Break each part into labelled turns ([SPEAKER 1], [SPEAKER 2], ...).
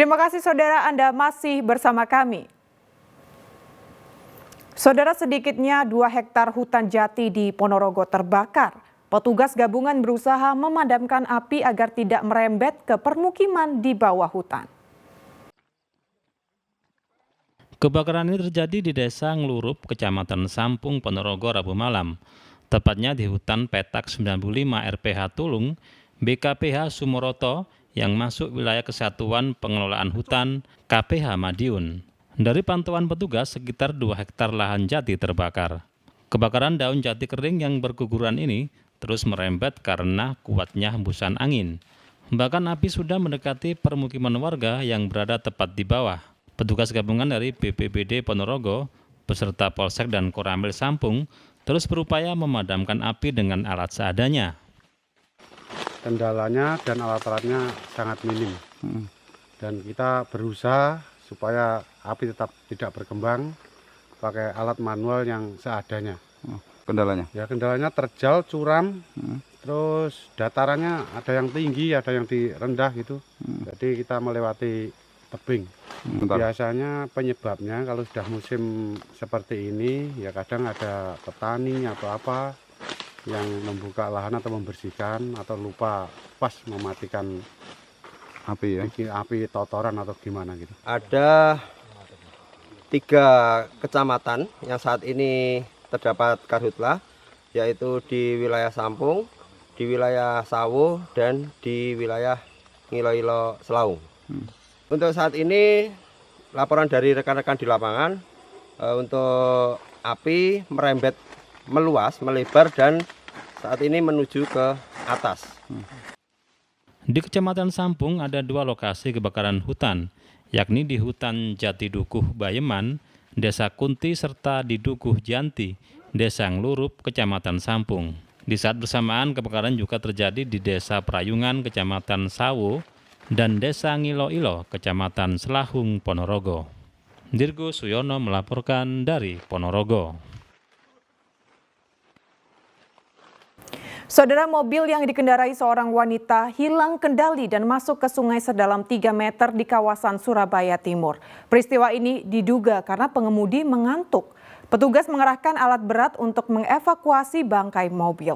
[SPEAKER 1] Terima kasih saudara, Anda masih bersama kami. Saudara, sedikitnya 2 hektar hutan jati di Ponorogo terbakar. Petugas gabungan berusaha memadamkan api agar tidak merembet ke permukiman di bawah hutan.
[SPEAKER 2] Kebakaran ini terjadi di Desa Nglurup, Kecamatan Sampung, Ponorogo, Rabu malam. Tepatnya di hutan petak 95 RPH Tulung, BKPH Sumoroto yang masuk wilayah Kesatuan Pengelolaan Hutan KPH Madiun. Dari pantauan petugas, sekitar 2 hektar lahan jati terbakar. Kebakaran daun jati kering yang berguguran ini terus merembet karena kuatnya hembusan angin. Bahkan api sudah mendekati permukiman warga yang berada tepat di bawah. Petugas gabungan dari BPBD Ponorogo beserta Polsek dan Koramil Sampung terus berupaya memadamkan api dengan alat seadanya.
[SPEAKER 3] Kendalanya dan alat-alatnya sangat minim. Dan kita berusaha supaya api tetap tidak berkembang pakai alat manual yang seadanya.
[SPEAKER 4] Kendalanya?
[SPEAKER 3] Ya, kendalanya terjal, curam, terus datarannya ada yang tinggi, ada yang rendah gitu. Jadi kita melewati tebing. Biasanya penyebabnya kalau sudah musim seperti ini, ya kadang ada petani atau apa yang membuka lahan atau membersihkan atau lupa pas mematikan
[SPEAKER 4] Api ya?
[SPEAKER 3] api totoran atau gimana gitu.
[SPEAKER 5] Ada 3 kecamatan yang saat ini terdapat karhutlah, yaitu di wilayah Sampung, di wilayah Sawo, dan di wilayah Ngiloilo Selaung. Untuk saat ini laporan dari rekan-rekan di lapangan untuk api merembet meluas, melebar, dan saat ini menuju ke atas.
[SPEAKER 2] Di Kecamatan Sampung ada 2 lokasi kebakaran hutan, yakni di Hutan Jati Dukuh Bayeman, Desa Kunti, serta di Dukuh Janti, Desa Nglurup, Kecamatan Sampung. Di saat bersamaan kebakaran juga terjadi di Desa Prayungan, Kecamatan Sawo, dan Desa Ngiloilo, Kecamatan Selahung, Ponorogo. Dirgo Suyono melaporkan dari Ponorogo.
[SPEAKER 1] Saudara, mobil yang dikendarai seorang wanita hilang kendali dan masuk ke sungai sedalam 3 meter di kawasan Surabaya Timur. Peristiwa ini diduga karena pengemudi mengantuk. Petugas mengerahkan alat berat untuk mengevakuasi bangkai mobil.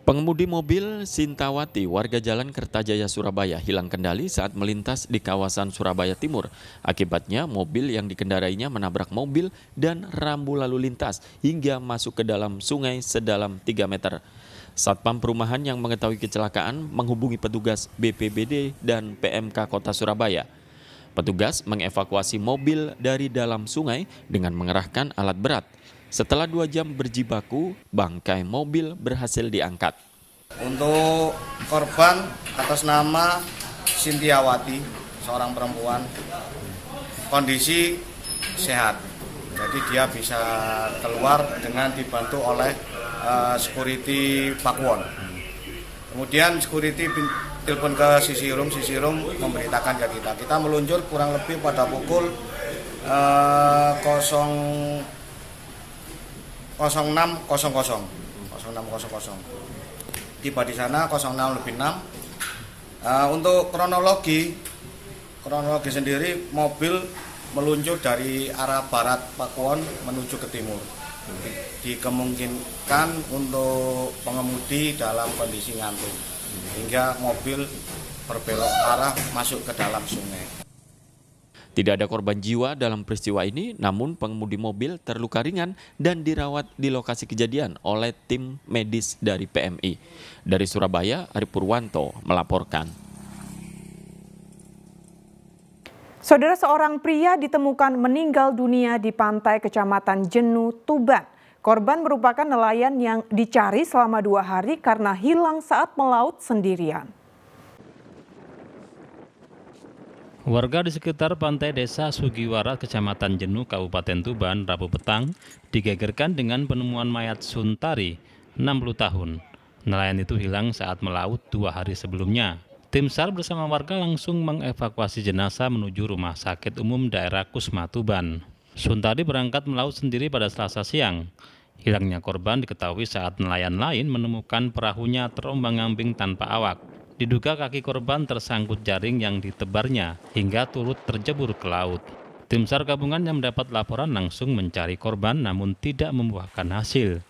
[SPEAKER 6] Pengemudi mobil Sintawati, warga Jalan Kertajaya, Surabaya, hilang kendali saat melintas di kawasan Surabaya Timur. Akibatnya, mobil yang dikendarainya menabrak mobil dan rambu lalu lintas hingga masuk ke dalam sungai sedalam 3 meter. Satpam Perumahan yang mengetahui kecelakaan menghubungi petugas BPBD dan PMK Kota Surabaya. Petugas mengevakuasi mobil dari dalam sungai dengan mengerahkan alat berat. Setelah 2 jam berjibaku, bangkai mobil berhasil diangkat.
[SPEAKER 7] Untuk korban atas nama Sintiawati, seorang perempuan, kondisi sehat. Jadi dia bisa keluar dengan dibantu oleh security Pakuwon. Kemudian security telepon ke Sisirum memberitakan ke kita. Kita meluncur kurang lebih pada pukul 06.00. Tiba di sana 06.06. Untuk kronologi sendiri, mobil meluncur dari arah barat Pakuwon menuju ke timur. Dikemungkinkan untuk pengemudi dalam kondisi ngantuk hingga mobil berbelok arah masuk ke dalam sungai.
[SPEAKER 6] Tidak ada korban jiwa dalam peristiwa ini, namun pengemudi mobil terluka ringan dan dirawat di lokasi kejadian oleh tim medis dari PMI. Dari Surabaya, Ari Purwanto melaporkan.
[SPEAKER 1] Saudara, seorang pria ditemukan meninggal dunia di pantai Kecamatan Jenu, Tuban. Korban merupakan nelayan yang dicari selama 2 hari karena hilang saat melaut sendirian.
[SPEAKER 2] Warga di sekitar pantai Desa Sugiwaras, Kecamatan Jenu, Kabupaten Tuban, Rabu petang digegerkan dengan penemuan mayat Suntari, 60 tahun. Nelayan itu hilang saat melaut 2 hari sebelumnya. Tim SAR bersama warga langsung mengevakuasi jenazah menuju Rumah Sakit Umum Daerah Kusma Tuban. Suntari berangkat melaut sendiri pada Selasa siang. Hilangnya korban diketahui saat nelayan lain menemukan perahunya terombang-ambing tanpa awak. Diduga kaki korban tersangkut jaring yang ditebarnya hingga turut terjebur ke laut. Tim SAR gabungan yang mendapat laporan langsung mencari korban namun tidak membuahkan hasil.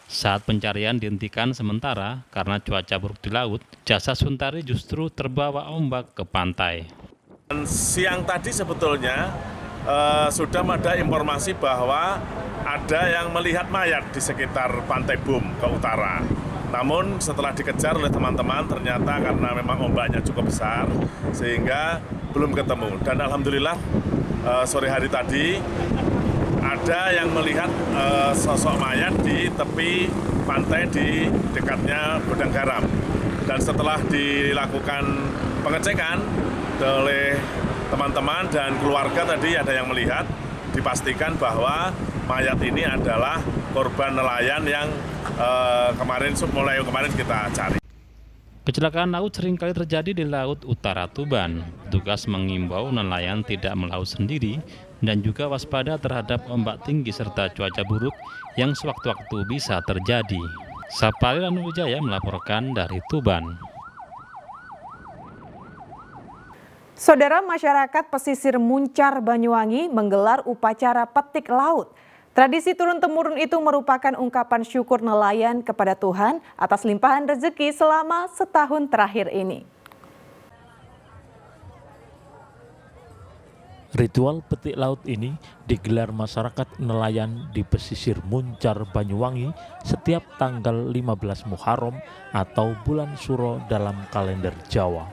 [SPEAKER 2] Saat pencarian dihentikan sementara karena cuaca buruk di laut, jasad Suntari justru terbawa ombak ke pantai.
[SPEAKER 8] Siang tadi sebetulnya sudah ada informasi bahwa ada yang melihat mayat di sekitar Pantai Bum ke utara. Namun setelah dikejar oleh teman-teman ternyata karena memang ombaknya cukup besar sehingga belum ketemu. Dan alhamdulillah sore hari tadi ada yang melihat sosok mayat di tepi pantai di dekatnya gudang garam. Dan setelah dilakukan pengecekan oleh teman-teman dan keluarga tadi ada yang melihat, dipastikan bahwa mayat ini adalah korban nelayan yang mulai kemarin kita cari.
[SPEAKER 2] Kecelakaan laut seringkali terjadi di Laut Utara Tuban. Petugas mengimbau nelayan tidak melaut sendiri dan juga waspada terhadap ombak tinggi serta cuaca buruk yang sewaktu-waktu bisa terjadi. Sapari Ranuwijaya melaporkan dari Tuban.
[SPEAKER 1] Saudara, masyarakat pesisir Muncar Banyuwangi menggelar upacara petik laut. Tradisi turun-temurun itu merupakan ungkapan syukur nelayan kepada Tuhan atas limpahan rezeki selama setahun terakhir ini.
[SPEAKER 9] Ritual petik laut ini digelar masyarakat nelayan di pesisir Muncar Banyuwangi setiap tanggal 15 Muharram atau bulan Suro dalam kalender Jawa.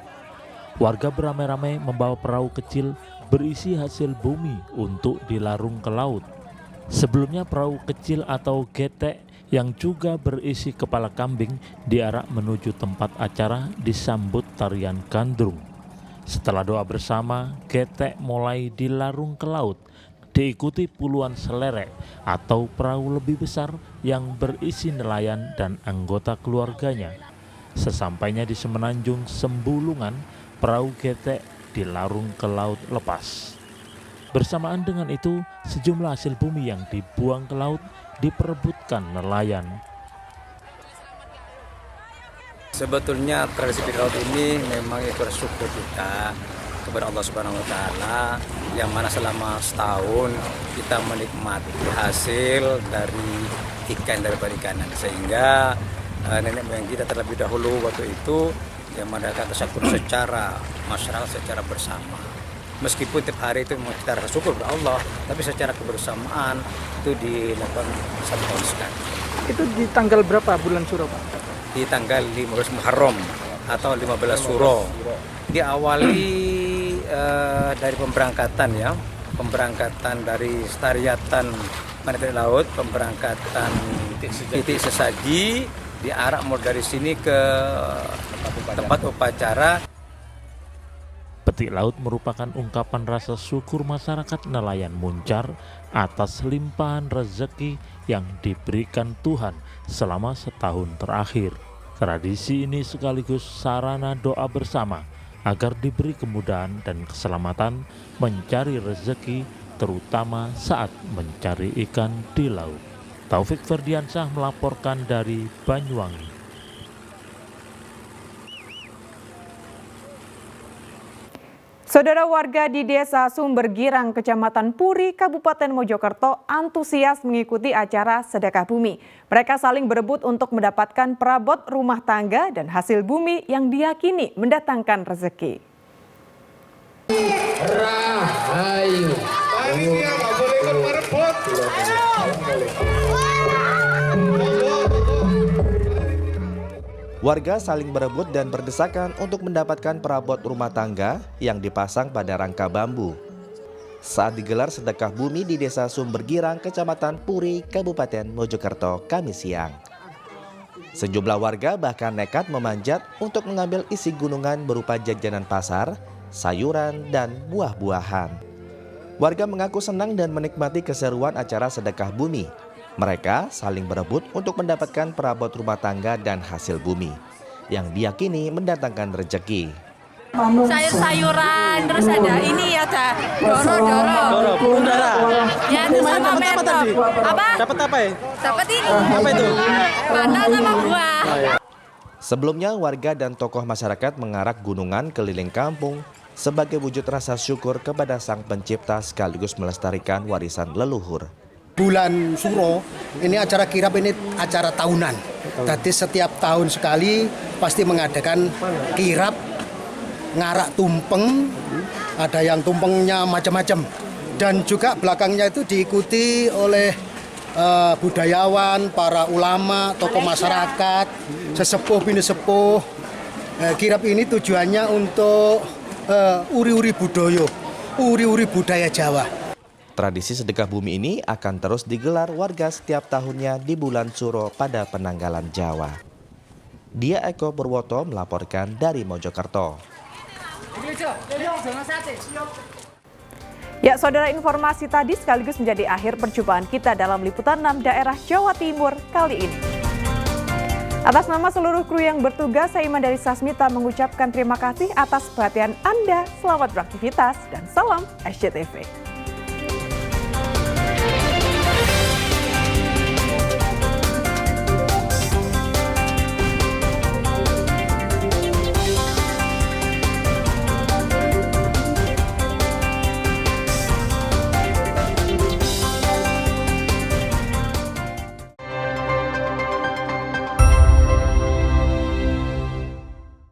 [SPEAKER 9] Warga beramai-ramai membawa perahu kecil berisi hasil bumi untuk dilarung ke laut. Sebelumnya perahu kecil atau getek yang juga berisi kepala kambing diarak menuju tempat acara disambut tarian gandrung. Setelah doa bersama, getek mulai dilarung ke laut, diikuti puluhan selerek atau perahu lebih besar yang berisi nelayan dan anggota keluarganya. Sesampainya di Semenanjung Sembulungan, perahu getek dilarung ke laut lepas. Bersamaan dengan itu, sejumlah hasil bumi yang dibuang ke laut diperebutkan nelayan.
[SPEAKER 10] Sebetulnya tradisi petik laut ini memang itu syukur kita kepada Allah Subhanahu Wa Taala, yang mana selama setahun kita menikmati hasil dari ikan daripada ikanan, sehingga nenek moyang kita terlebih dahulu waktu itu yang mengadakan tasakur secara masyarakat secara bersama. Meskipun tiap hari itu kita rasa syukur kepada Allah, tapi secara kebersamaan itu dilakukan satu tahun sekali.
[SPEAKER 11] Itu di tanggal berapa bulan Suro, Pak?
[SPEAKER 10] Di tanggal 15 Muharram atau 15 Suro. Diawali dari pemberangkatan ya, pemberangkatan dari Stariatan Petik Laut, pemberangkatan titik sesaji, diarak mulai dari sini ke tempat upacara.
[SPEAKER 9] Petik laut merupakan ungkapan rasa syukur masyarakat nelayan Muncar atas limpahan rezeki yang diberikan Tuhan selama setahun terakhir. Tradisi ini sekaligus sarana doa bersama agar diberi kemudahan dan keselamatan mencari rezeki, terutama saat mencari ikan di laut. Taufik Ferdiansyah melaporkan dari Banyuwangi.
[SPEAKER 1] Saudara, warga di Desa Sumbergirang, Kecamatan Puri, Kabupaten Mojokerto antusias mengikuti acara sedekah bumi. Mereka saling berebut untuk mendapatkan perabot rumah tangga dan hasil bumi yang diyakini mendatangkan rezeki.
[SPEAKER 12] Rahayu. Panitia nggak boleh ikut merebut.
[SPEAKER 13] Warga saling berebut dan berdesakan untuk mendapatkan perabot rumah tangga yang dipasang pada rangka bambu. Saat digelar sedekah bumi di Desa Sumbergirang, Kecamatan Puri, Kabupaten Mojokerto, Kamis siang. Sejumlah warga bahkan nekat memanjat untuk mengambil isi gunungan berupa jajanan pasar, sayuran, dan buah-buahan. Warga mengaku senang dan menikmati keseruan acara sedekah bumi. Mereka saling berebut untuk mendapatkan perabot rumah tangga dan hasil bumi yang diyakini mendatangkan rezeki.
[SPEAKER 14] Sayur-sayuran, terus ada ini ada doro. Ya itu sama metode. Apa?
[SPEAKER 11] Dapat apa ya?
[SPEAKER 14] Dapat ini.
[SPEAKER 11] Apa itu?
[SPEAKER 14] Bantal sama buah.
[SPEAKER 13] Sebelumnya, warga dan tokoh masyarakat mengarak gunungan keliling kampung sebagai wujud rasa syukur kepada Sang Pencipta sekaligus melestarikan warisan leluhur.
[SPEAKER 15] Bulan Suro, ini acara kirap ini acara tahunan. Jadi setiap tahun sekali pasti mengadakan kirap, ngarak tumpeng, ada yang tumpengnya macam-macam. Dan juga belakangnya itu diikuti oleh budayawan, para ulama, tokoh masyarakat, sesepuh bini sepuh. Kirap ini tujuannya untuk uri-uri budaya, uri-uri budaya Jawa.
[SPEAKER 13] Tradisi sedekah bumi ini akan terus digelar warga setiap tahunnya di bulan Suro pada penanggalan Jawa. Dia Eko Purwoto melaporkan dari Mojokerto.
[SPEAKER 1] Ya, saudara, informasi tadi sekaligus menjadi akhir perjumpaan kita dalam liputan 6 daerah Jawa Timur kali ini. Atas nama seluruh kru yang bertugas, saya Iman dari Sasmita mengucapkan terima kasih atas perhatian Anda. Selamat beraktivitas dan salam SCTV.